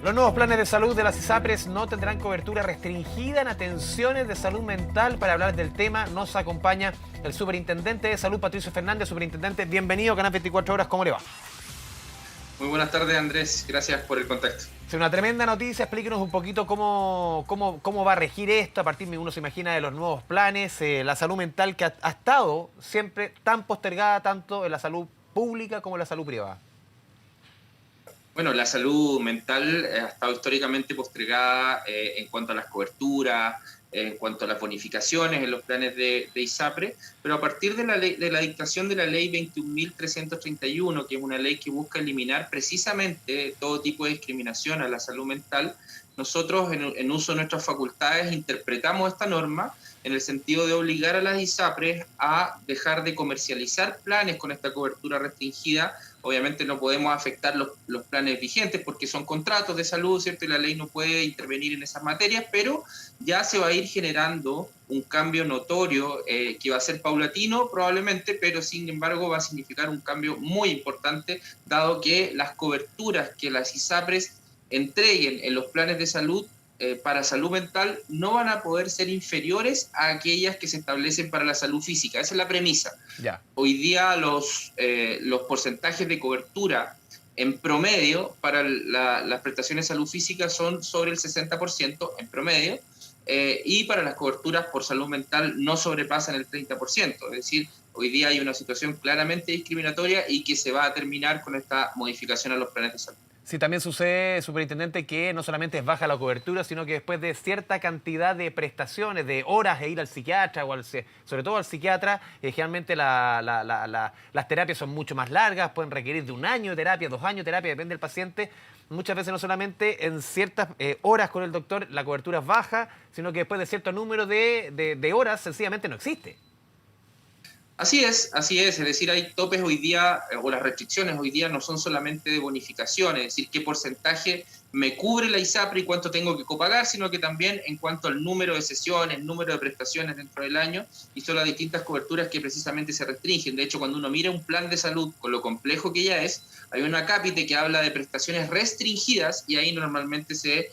Los nuevos planes de salud de las ISAPRES no tendrán cobertura restringida en atenciones de salud mental. Para hablar del tema nos acompaña el superintendente de salud, Patricio Fernández. Superintendente, bienvenido a Canal 24 Horas. ¿Cómo le va? Muy buenas tardes, Andrés. Gracias por el contacto. Es una tremenda noticia. Explíquenos un poquito cómo va a regir esto. A partir de uno se imagina de los nuevos planes, la salud mental que ha estado siempre tan postergada, tanto en la salud pública como en la salud privada. Bueno, la salud mental ha estado históricamente postergada en cuanto a las coberturas, en cuanto a las bonificaciones en los planes de ISAPRE, pero a partir de la dictación de la ley 21.331, que es una ley que busca eliminar precisamente todo tipo de discriminación a la salud mental, nosotros en uso de nuestras facultades interpretamos esta norma en el sentido de obligar a las ISAPRES a dejar de comercializar planes con esta cobertura restringida. Obviamente no podemos afectar los planes vigentes porque son contratos de salud, ¿cierto? Y la ley no puede intervenir en esas materias, pero ya se va a ir generando un cambio notorio que va a ser paulatino probablemente, pero sin embargo va a significar un cambio muy importante, dado que las coberturas que las ISAPRES entreguen en los planes de salud para salud mental no van a poder ser inferiores a aquellas que se establecen para la salud física. Esa es la premisa. Ya. Hoy día los porcentajes de cobertura en promedio para las prestaciones de salud física son sobre el 60% en promedio, y para las coberturas por salud mental no sobrepasan el 30%. Es decir, hoy día hay una situación claramente discriminatoria y que se va a terminar con esta modificación a los planes de salud. Sí, también sucede, superintendente, que no solamente es baja la cobertura, sino que después de cierta cantidad de prestaciones, de horas de ir al psiquiatra, sobre todo al psiquiatra, generalmente las terapias son mucho más largas, pueden requerir de 1 año de terapia, 2 años de terapia, depende del paciente. Muchas veces no solamente en ciertas horas con el doctor la cobertura es baja, sino que después de cierto número de horas sencillamente no existe. Así es decir, hay topes hoy día, o las restricciones hoy día no son solamente de bonificación, es decir, qué porcentaje me cubre la ISAPRE y cuánto tengo que copagar, sino que también en cuanto al número de sesiones, número de prestaciones dentro del año, y son las distintas coberturas que precisamente se restringen. De hecho, cuando uno mira un plan de salud, con lo complejo que ya es, hay una cápite que habla de prestaciones restringidas y ahí normalmente se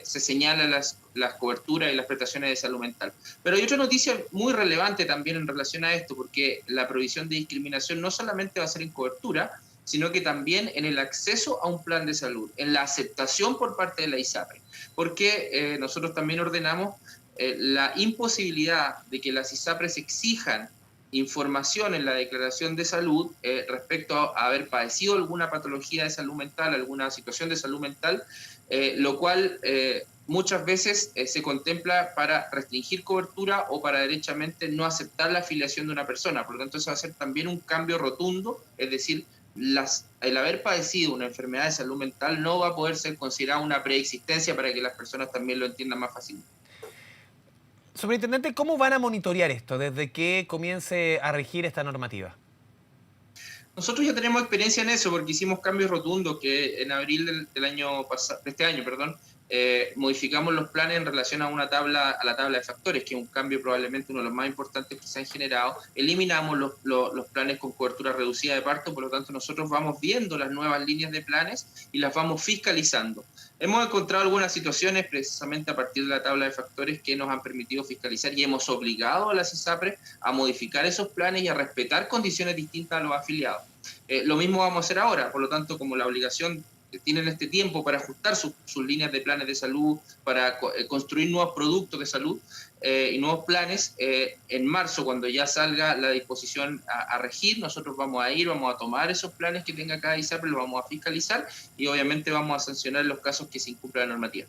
señalan las coberturas y las prestaciones de salud mental. Pero hay otra noticia muy relevante también en relación a esto, porque la prohibición de discriminación no solamente va a ser en cobertura, sino que también en el acceso a un plan de salud, en la aceptación por parte de la ISAPRE, porque nosotros también ordenamos la imposibilidad de que las ISAPRES exijan información en la declaración de salud respecto a haber padecido alguna patología de salud mental, alguna situación de salud mental, lo cual muchas veces se contempla para restringir cobertura o para derechamente no aceptar la afiliación de una persona. Por lo tanto, eso va a ser también un cambio rotundo, es decir, el haber padecido una enfermedad de salud mental no va a poder ser considerada una preexistencia para que las personas también lo entiendan más fácilmente. Superintendente, ¿cómo van a monitorear esto desde que comience a regir esta normativa? Nosotros ya tenemos experiencia en eso porque hicimos cambios rotundos que en abril del año pasado, de este año, perdón, modificamos los planes en relación a a la tabla de factores, que es un cambio probablemente uno de los más importantes que se han generado. Eliminamos los planes con cobertura reducida de parto, por lo tanto nosotros vamos viendo las nuevas líneas de planes y las vamos fiscalizando. Hemos encontrado algunas situaciones precisamente a partir de la tabla de factores que nos han permitido fiscalizar y hemos obligado a las ISAPRES a modificar esos planes y a respetar condiciones distintas a los afiliados. Lo mismo vamos a hacer ahora, por lo tanto, como la obligación tienen este tiempo para ajustar sus líneas de planes de salud, para construir nuevos productos de salud y nuevos planes. En marzo, cuando ya salga la disposición a regir, nosotros vamos a tomar esos planes que tenga cada ISAPRE, los vamos a fiscalizar y obviamente vamos a sancionar los casos que se incumpla la normativa.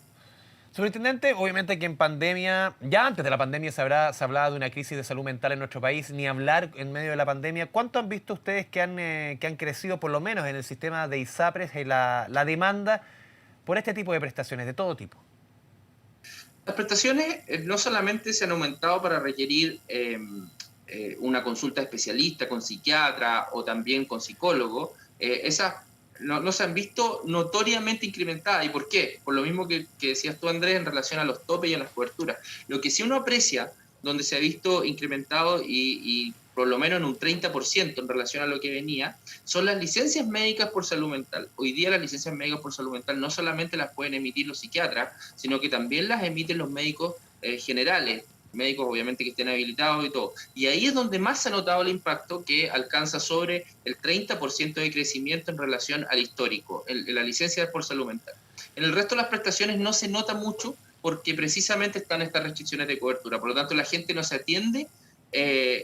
Superintendente, obviamente que en pandemia, ya antes de la pandemia se hablaba de una crisis de salud mental en nuestro país, ni hablar en medio de la pandemia. ¿Cuánto han visto ustedes que han crecido, por lo menos en el sistema de ISAPRES, la demanda por este tipo de prestaciones, de todo tipo? Las prestaciones no solamente se han aumentado para requerir una consulta especialista con psiquiatra o también con psicólogo, esas no se han visto notoriamente incrementadas. ¿Y por qué? Por lo mismo que decías tú, Andrés, en relación a los topes y a las coberturas. Lo que sí uno aprecia, donde se ha visto incrementado y por lo menos en un 30% en relación a lo que venía, son las licencias médicas por salud mental. Hoy día las licencias médicas por salud mental no solamente las pueden emitir los psiquiatras, sino que también las emiten los médicos generales, médicos obviamente que estén habilitados y todo. Y ahí es donde más se ha notado el impacto, que alcanza sobre el 30% de crecimiento en relación al histórico, en la licencia por salud mental. En el resto de las prestaciones no se nota mucho porque precisamente están estas restricciones de cobertura. Por lo tanto, la gente no se atiende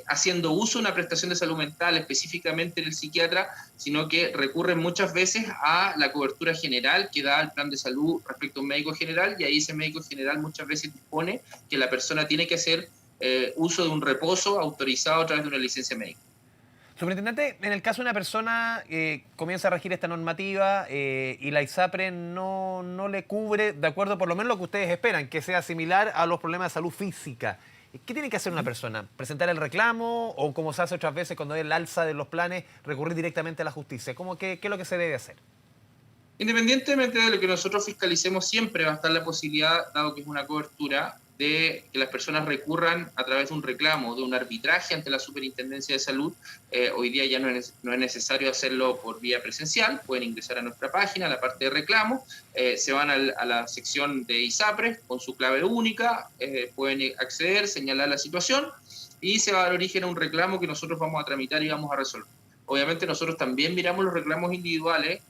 haciendo uso de una prestación de salud mental, específicamente en el psiquiatra, sino que recurren muchas veces a la cobertura general que da el plan de salud respecto a un médico general, y ahí ese médico general muchas veces dispone que la persona tiene que hacer uso de un reposo autorizado a través de una licencia médica. Superintendente, en el caso de una persona comienza a regir esta normativa y la ISAPRE no le cubre, de acuerdo por lo menos lo que ustedes esperan, que sea similar a los problemas de salud física. ¿Qué tiene que hacer una persona? ¿Presentar el reclamo o, como se hace otras veces cuando hay el alza de los planes, recurrir directamente a la justicia? ¿Qué es lo que se debe hacer? Independientemente de lo que nosotros fiscalicemos, siempre va a estar la posibilidad, dado que es una cobertura, de que las personas recurran a través de un reclamo, de un arbitraje ante la Superintendencia de Salud. Hoy día ya no es necesario hacerlo por vía presencial, pueden ingresar a nuestra página, a la parte de reclamo, se van a la sección de ISAPRES con su clave única, pueden acceder, señalar la situación y se va a dar origen a un reclamo que nosotros vamos a tramitar y vamos a resolver. Obviamente nosotros también miramos los reclamos individuales,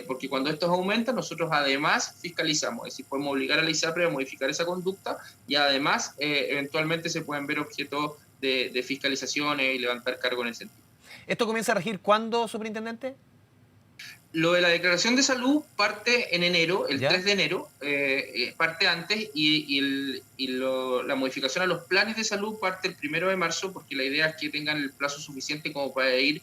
porque cuando estos aumentan, nosotros además fiscalizamos, es decir, podemos obligar a la ISAPRE a modificar esa conducta y además eventualmente se pueden ver objetos de fiscalizaciones y levantar cargo en ese sentido. ¿Esto comienza a regir cuándo, superintendente? Lo de la declaración de salud parte en enero, el ¿Ya? 3 de enero, parte antes la modificación a los planes de salud parte el 1 de marzo, porque la idea es que tengan el plazo suficiente como para ir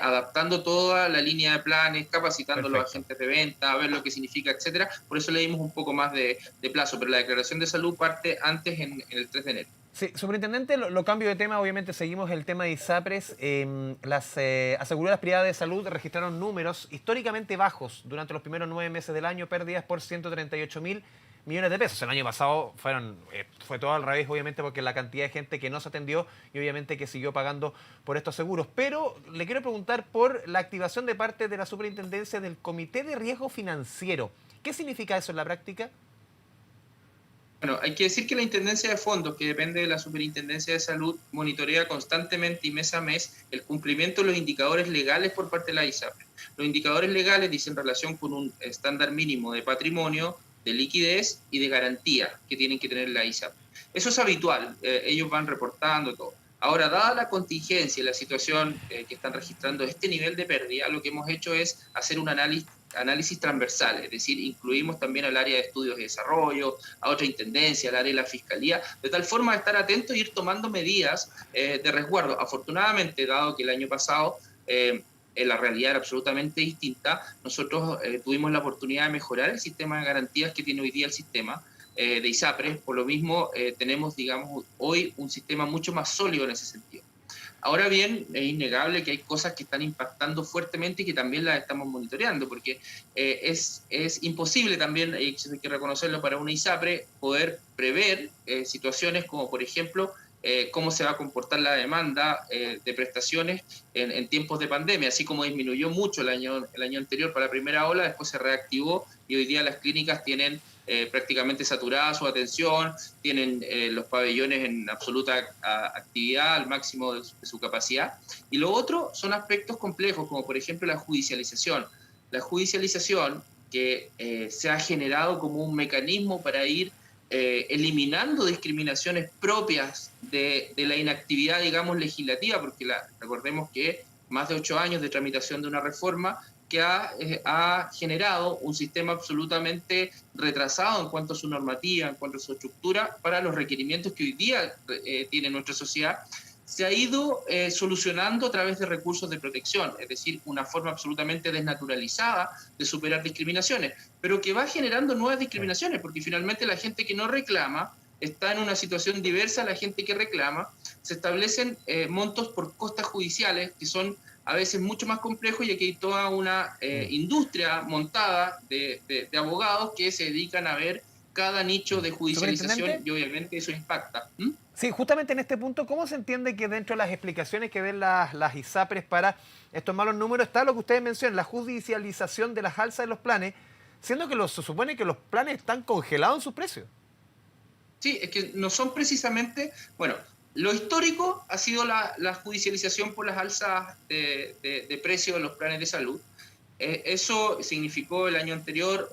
adaptando toda la línea de planes, capacitando a los Perfecto. agentes de venta, a ver lo que significa, etcétera. Por eso le dimos un poco más de plazo, pero la declaración de salud parte antes en el 3 de enero. Sí, superintendente, lo cambio de tema, obviamente seguimos el tema de ISAPRES. Las aseguradoras privadas de salud registraron números históricamente bajos durante los primeros 9 meses del año, pérdidas por 138.000 millones de pesos. El año pasado fue todo al revés, obviamente, porque la cantidad de gente que no se atendió y obviamente que siguió pagando por estos seguros. Pero le quiero preguntar por la activación de parte de la superintendencia del Comité de Riesgo Financiero. ¿Qué significa eso en la práctica? Bueno, hay que decir que la Intendencia de Fondos, que depende de la Superintendencia de Salud, monitorea constantemente y mes a mes el cumplimiento de los indicadores legales por parte de la ISAPRE. Los indicadores legales dicen relación con un estándar mínimo de patrimonio, de liquidez y de garantía que tienen que tener la ISAPRE. Eso es habitual, ellos van reportando todo. Ahora, dada la contingencia y la situación que están registrando este nivel de pérdida, lo que hemos hecho es hacer un análisis transversal, es decir, incluimos también al área de estudios y desarrollo, a otra intendencia, al área de la fiscalía, de tal forma de estar atentos e ir tomando medidas de resguardo. Afortunadamente, dado que el año pasado la realidad era absolutamente distinta, nosotros tuvimos la oportunidad de mejorar el sistema de garantías que tiene hoy día el sistema de ISAPRES. Por lo mismo, tenemos, digamos, hoy un sistema mucho más sólido en ese sentido. Ahora bien, es innegable que hay cosas que están impactando fuertemente y que también las estamos monitoreando, porque es imposible también, hay que reconocerlo, para una ISAPRE poder prever situaciones como, por ejemplo, cómo se va a comportar la demanda de prestaciones en tiempos de pandemia. Así como disminuyó mucho el año anterior para la primera ola, después se reactivó y hoy día las clínicas tienen prácticamente saturada su atención, tienen los pabellones en absoluta actividad, al máximo de su capacidad. Y lo otro son aspectos complejos, como por ejemplo la judicialización. La judicialización que se ha generado como un mecanismo para ir eliminando discriminaciones propias de la inactividad, digamos, legislativa, porque recordemos que más de 8 años de tramitación de una reforma que ha generado un sistema absolutamente retrasado en cuanto a su normativa, en cuanto a su estructura, para los requerimientos que hoy día tiene nuestra sociedad, se ha ido solucionando a través de recursos de protección, es decir, una forma absolutamente desnaturalizada de superar discriminaciones, pero que va generando nuevas discriminaciones, porque finalmente la gente que no reclama está en una situación diversa a la gente que reclama. Se establecen montos por costas judiciales que son a veces mucho más complejos, y aquí hay toda una industria montada de abogados que se dedican a ver cada nicho de judicialización y obviamente eso impacta. Sí, justamente en este punto, ¿cómo se entiende que dentro de las explicaciones que den las ISAPRES para estos malos números está lo que ustedes mencionan, la judicialización de las alzas de los planes, siendo que se supone que los planes están congelados en sus precios? Sí, es que no son precisamente, bueno, lo histórico ha sido la judicialización por las alzas de precios de los planes de salud. Eso significó el año anterior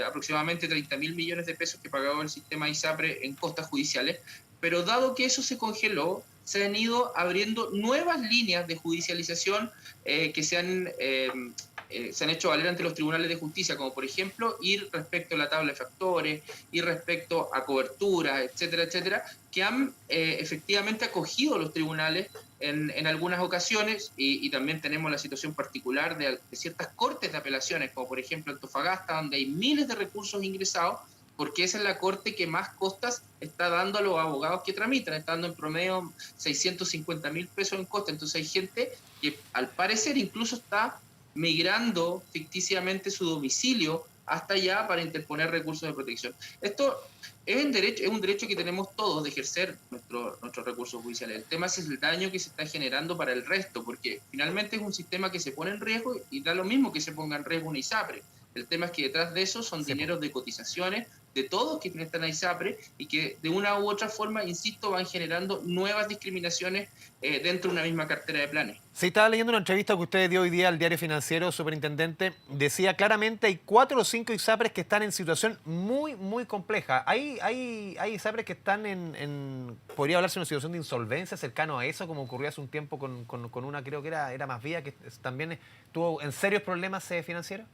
aproximadamente 30.000 millones de pesos que pagaba el sistema ISAPRE en costas judiciales, pero dado que eso se congeló, se han ido abriendo nuevas líneas de judicialización que se han hecho valer ante los tribunales de justicia, como por ejemplo ir respecto a la tabla de factores, ir respecto a coberturas, etcétera, etcétera, que han efectivamente acogido los tribunales en algunas ocasiones, y también tenemos la situación particular de ciertas cortes de apelaciones, como por ejemplo Antofagasta, donde hay miles de recursos ingresados, porque esa es la corte que más costas está dando a los abogados que tramitan, está dando en promedio 650.000 pesos en costa. Entonces hay gente que al parecer incluso está migrando ficticiamente su domicilio hasta allá para interponer recursos de protección. Esto es un derecho que tenemos todos de ejercer nuestros recursos judiciales. El tema es el daño que se está generando para el resto, porque finalmente es un sistema que se pone en riesgo y da lo mismo que se ponga en riesgo una ISAPRE. El tema es que detrás de eso son dineros de cotizaciones de todos que prestan a ISAPRE y que de una u otra forma, insisto, van generando nuevas discriminaciones dentro de una misma cartera de planes. Sí, estaba leyendo una entrevista que usted dio hoy día al Diario Financiero, superintendente, decía claramente hay 4 o 5 ISAPRES que están en situación muy, muy compleja. Hay ISAPRES que están podría hablarse de una situación de insolvencia cercano a eso, como ocurrió hace un tiempo con una, creo que era Más Vía, que también tuvo en serios problemas financieros.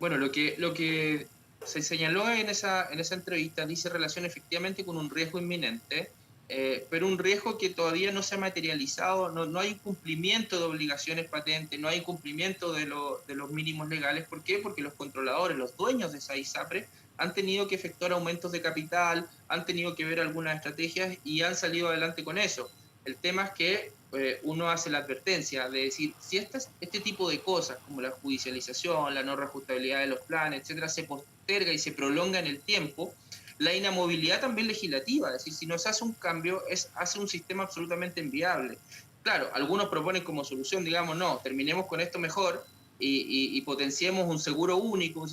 Bueno, lo que se señaló en esa entrevista dice relación efectivamente con un riesgo inminente, pero un riesgo que todavía no se ha materializado, no hay cumplimiento de obligaciones patentes, no hay cumplimiento de los mínimos legales. ¿Por qué? Porque los controladores, los dueños de esa ISAPRE, han tenido que efectuar aumentos de capital, han tenido que ver algunas estrategias y han salido adelante con eso. El tema es que uno hace la advertencia de decir, si este tipo de cosas, como la judicialización, la no reajustabilidad de los planes, etcétera, se posterga y se prolonga en el tiempo, la inamovilidad también legislativa, es decir, si no se hace un cambio, hace un sistema absolutamente inviable. Claro, algunos proponen como solución, digamos, no, terminemos con esto mejor y potenciemos un seguro único,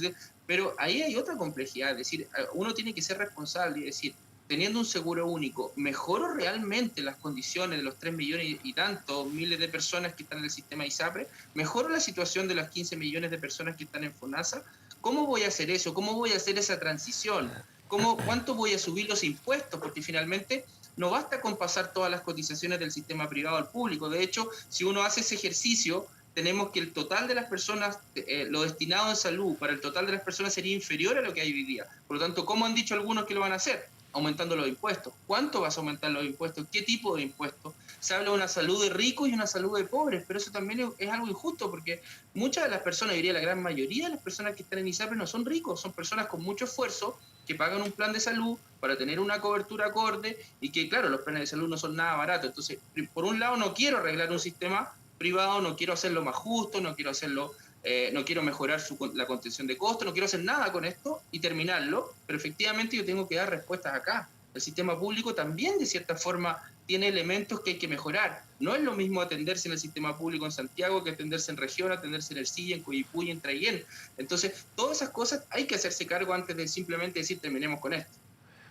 pero ahí hay otra complejidad, es decir, uno tiene que ser responsable y decir, teniendo un seguro único, ¿mejoro realmente las condiciones de los 3 millones y tantos miles de personas que están en el sistema ISAPRE? ¿Mejoro la situación de las 15 millones de personas que están en FONASA? ¿Cómo voy a hacer eso? ¿Cómo voy a hacer esa transición? ¿Cuánto voy a subir los impuestos? Porque finalmente no basta con pasar todas las cotizaciones del sistema privado al público. De hecho, si uno hace ese ejercicio, tenemos que el total de las personas, lo destinado en salud para el total de las personas sería inferior a lo que hay hoy día. Por lo tanto, ¿cómo han dicho algunos que lo van a hacer? Aumentando los impuestos. ¿Cuánto vas a aumentar los impuestos? ¿Qué tipo de impuestos? Se habla de una salud de ricos y una salud de pobres, pero eso también es algo injusto, porque muchas de las personas, diría la gran mayoría de las personas que están en ISAPRE no son ricos, son personas con mucho esfuerzo que pagan un plan de salud para tener una cobertura acorde y que, claro, los planes de salud no son nada baratos. Entonces, por un lado, no quiero arreglar un sistema privado, no quiero hacerlo más justo, no quiero mejorar la contención de costos, no quiero hacer nada con esto y terminarlo, pero efectivamente yo tengo que dar respuestas acá. El sistema público también, de cierta forma, tiene elementos que hay que mejorar. No es lo mismo atenderse en el sistema público en Santiago que atenderse en región, atenderse en Ercilla, en Coyipulli, en Traiguén. Entonces, todas esas cosas hay que hacerse cargo antes de simplemente decir terminemos con esto.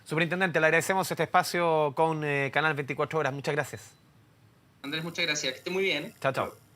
Superintendente, le agradecemos este espacio con Canal 24 Horas. Muchas gracias. Andrés, muchas gracias. Que esté muy bien. Chao, chao.